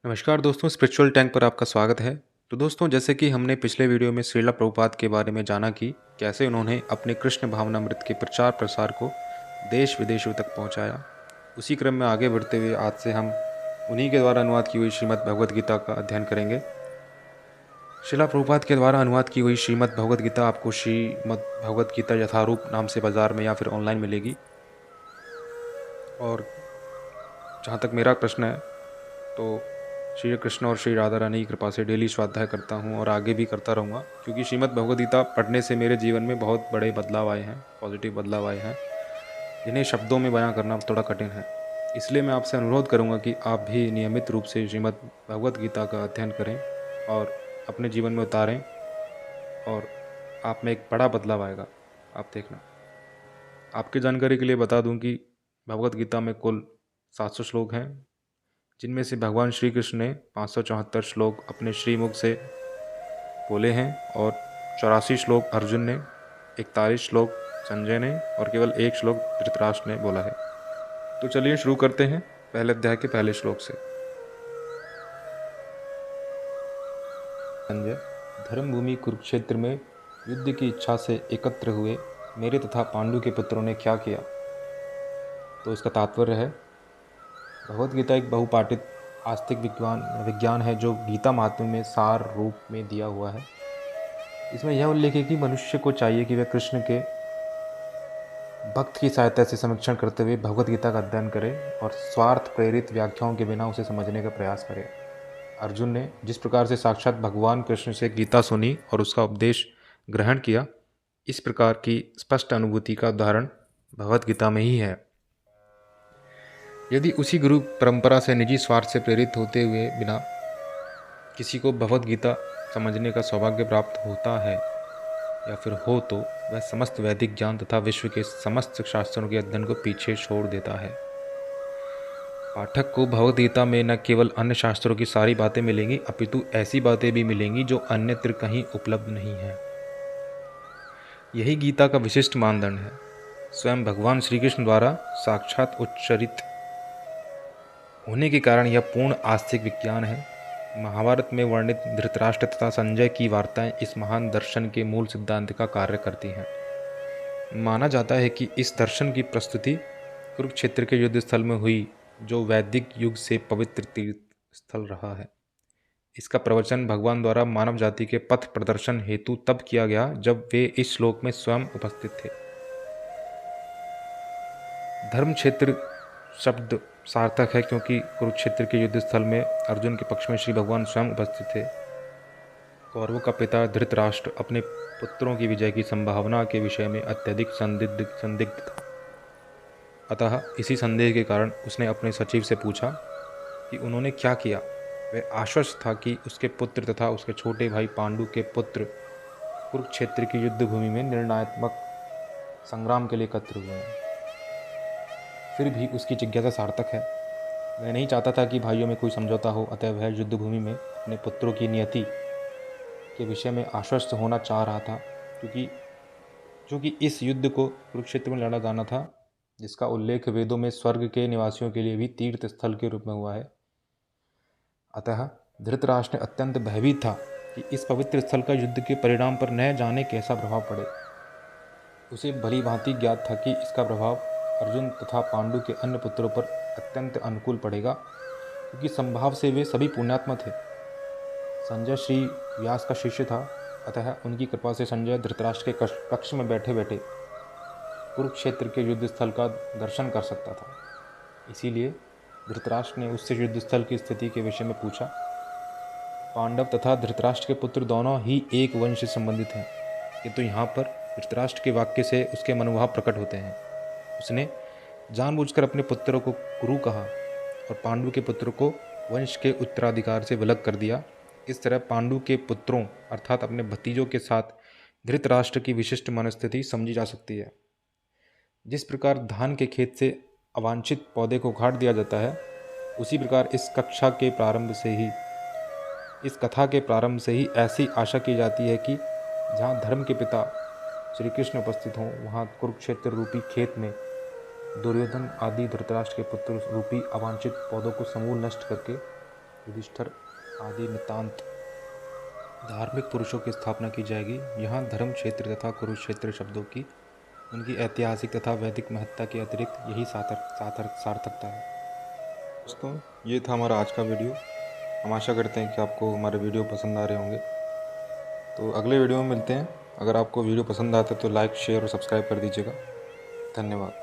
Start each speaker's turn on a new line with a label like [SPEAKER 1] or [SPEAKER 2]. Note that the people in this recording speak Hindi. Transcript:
[SPEAKER 1] नमस्कार दोस्तों, स्पिरिचुअल टैंक पर आपका स्वागत है। तो दोस्तों, जैसे कि हमने पिछले वीडियो में श्रीला प्रभुपाद के बारे में जाना कि कैसे उन्होंने अपने कृष्ण भावनामृत के प्रचार प्रसार को देश विदेशों तक पहुंचाया। उसी क्रम में आगे बढ़ते हुए आज से हम उन्हीं के द्वारा अनुवाद की हुई श्रीमद् भगवद गीता का अध्ययन करेंगे। श्रीला प्रभुपाद के द्वारा अनुवाद की हुई श्रीमद् भगवद गीता आपको श्रीमद् भगवद गीता यथारूप नाम से बाजार में या फिर ऑनलाइन मिलेगी। और जहाँ तक मेरा प्रश्न है तो श्री कृष्ण और श्री राधा रानी की कृपा से डेली स्वाध्याय करता हूँ और आगे भी करता रहूँगा, क्योंकि श्रीमद् भगवद गीता पढ़ने से मेरे जीवन में बहुत बड़े बदलाव आए हैं, पॉजिटिव बदलाव आए हैं, जिन्हें शब्दों में बयां करना थोड़ा कठिन है। इसलिए मैं आपसे अनुरोध करूँगा कि आप भी नियमित रूप से श्रीमद् भगवद गीता का अध्ययन करें और अपने जीवन में उतारें, और आप में एक बड़ा बदलाव आएगा, आप देखना। आपकी जानकारी के लिए बता दूं कि भगवद गीता में कुल 700 श्लोक हैं, जिनमें से भगवान श्री कृष्ण ने 574 श्लोक अपने श्रीमुख से बोले हैं और 84 श्लोक अर्जुन ने, 41 श्लोक संजय ने और केवल 1 श्लोक धृतराष्ट्र ने बोला है। तो चलिए शुरू करते हैं पहले अध्याय के पहले श्लोक से। संजय, धर्मभूमि कुरुक्षेत्र में युद्ध की इच्छा से एकत्र हुए मेरे तथा पांडु के पुत्रों ने क्या किया? तो इसका तात्पर्य है, भगवद गीता एक बहुपाठित आस्तिक विज्ञान है जो गीता महात्म्य में सार रूप में दिया हुआ है। इसमें यह उल्लेख है कि मनुष्य को चाहिए कि वह कृष्ण के भक्त की सहायता से समीक्षण करते हुए भगवद गीता का अध्ययन करे और स्वार्थ प्रेरित व्याख्याओं के बिना उसे समझने का प्रयास करे। अर्जुन ने जिस प्रकार से साक्षात भगवान कृष्ण से गीता सुनी और उसका उपदेश ग्रहण किया, इस प्रकार की स्पष्ट अनुभूति का उदाहरण भगवद गीता में ही है। यदि उसी गुरु परंपरा से निजी स्वार्थ से प्रेरित होते हुए बिना किसी को भगवद गीता समझने का सौभाग्य प्राप्त होता है या फिर हो, तो वह समस्त वैदिक ज्ञान तथा विश्व के समस्त शास्त्रों के अध्ययन को पीछे छोड़ देता है। पाठक को भगवद गीता में न केवल अन्य शास्त्रों की सारी बातें मिलेंगी, अपितु ऐसी बातें भी मिलेंगी जो अन्यत्र कहीं उपलब्ध नहीं है। यही गीता का विशिष्ट मानदंड है। स्वयं भगवान श्री कृष्ण द्वारा साक्षात उच्चरित होने के कारण यह पूर्ण आस्तिक विज्ञान है। महाभारत में वर्णित धृतराष्ट्र तथा संजय की वार्ताएं इस महान दर्शन के मूल सिद्धांत का कार्य करती हैं। माना जाता है कि इस दर्शन की प्रस्तुति कुरुक्षेत्र के युद्ध स्थल में हुई, जो वैदिक युग से पवित्र तीर्थ स्थल रहा है। इसका प्रवचन भगवान द्वारा मानव जाति के पथ प्रदर्शन हेतु तब किया गया जब वे इस श्लोक में स्वयं उपस्थित थे। धर्म क्षेत्र शब्द सार्थक है क्योंकि कुरुक्षेत्र के युद्ध स्थल में अर्जुन के पक्ष में श्री भगवान स्वयं उपस्थित थे। कौरवों का पिता धृतराष्ट्र अपने पुत्रों की विजय की संभावना के विषय में अत्यधिक संदिग्ध था। अतः इसी संदेह के कारण उसने अपने सचिव से पूछा कि उन्होंने क्या किया। वह आश्वस्त था कि उसके पुत्र तथा उसके छोटे भाई पांडु के पुत्र कुरुक्षेत्र की युद्ध भूमि में निर्णयात्मक संग्राम के लिए एकत्र हुए हैं। फिर भी उसकी जिज्ञासा सार्थक है। वह नहीं चाहता था कि भाइयों में कोई समझौता हो, अतः वह युद्ध भूमि में अपने पुत्रों की नियति के विषय में आश्वस्त होना चाह रहा था, क्योंकि इस युद्ध को कुरुक्षेत्र में लड़ा जाना था, जिसका उल्लेख वेदों में स्वर्ग के निवासियों के लिए भी तीर्थ स्थल के रूप में हुआ है। अतः धृतराष्ट्र अत्यंत भयभीत था कि इस पवित्र स्थल का युद्ध के परिणाम पर न जाने कैसा प्रभाव पड़े। उसे भली भांति ज्ञात था कि इसका प्रभाव अर्जुन तथा पांडु के अन्य पुत्रों पर अत्यंत अनुकूल पड़ेगा, क्योंकि संभाव से वे सभी पुण्यात्मा थे। संजय श्री व्यास का शिष्य था, अतः उनकी कृपा से संजय धृतराष्ट्र के कक्ष में बैठे बैठे कुरुक्षेत्र के युद्ध स्थल का दर्शन कर सकता था। इसीलिए धृतराष्ट्र ने उससे युद्ध स्थल की स्थिति के विषय में पूछा। पांडव तथा धृतराष्ट्र के पुत्र दोनों ही एक वंश से संबंधित हैं, किंतु यहाँ पर धृतराष्ट्र के वाक्य से उसके मनोभाव प्रकट होते हैं। उसने जानबूझकर अपने पुत्रों को कुरु कहा और पांडु के पुत्रों को वंश के उत्तराधिकार से विलग कर दिया। इस तरह पांडु के पुत्रों अर्थात अपने भतीजों के साथ धृतराष्ट्र की विशिष्ट मनस्थिति समझी जा सकती है। जिस प्रकार धान के खेत से अवांछित पौधे को उखाड़ दिया जाता है, उसी प्रकार इस कथा के प्रारंभ से ही ऐसी आशा की जाती है कि जहाँ धर्म के पिता श्री कृष्ण उपस्थित हों, वहाँ कुरुक्षेत्र रूपी खेत में दुर्योधन आदि धृतराष्ट्र के पुत्र रूपी अवांछित पौधों को समूल नष्ट करके युधिष्ठिर आदि नितांत धार्मिक पुरुषों की स्थापना की जाएगी। यहाँ धर्म क्षेत्र तथा कुरुक्षेत्र शब्दों की उनकी ऐतिहासिक तथा वैदिक महत्ता के अतिरिक्त यही सार्थकता है। दोस्तों, ये था हमारा आज का वीडियो। हम आशा करते हैं कि आपको हमारे वीडियो पसंद आ रहे होंगे। तो अगले वीडियो में मिलते हैं। अगर आपको वीडियो पसंद आता है तो लाइक, शेयर और सब्सक्राइब कर दीजिएगा। धन्यवाद।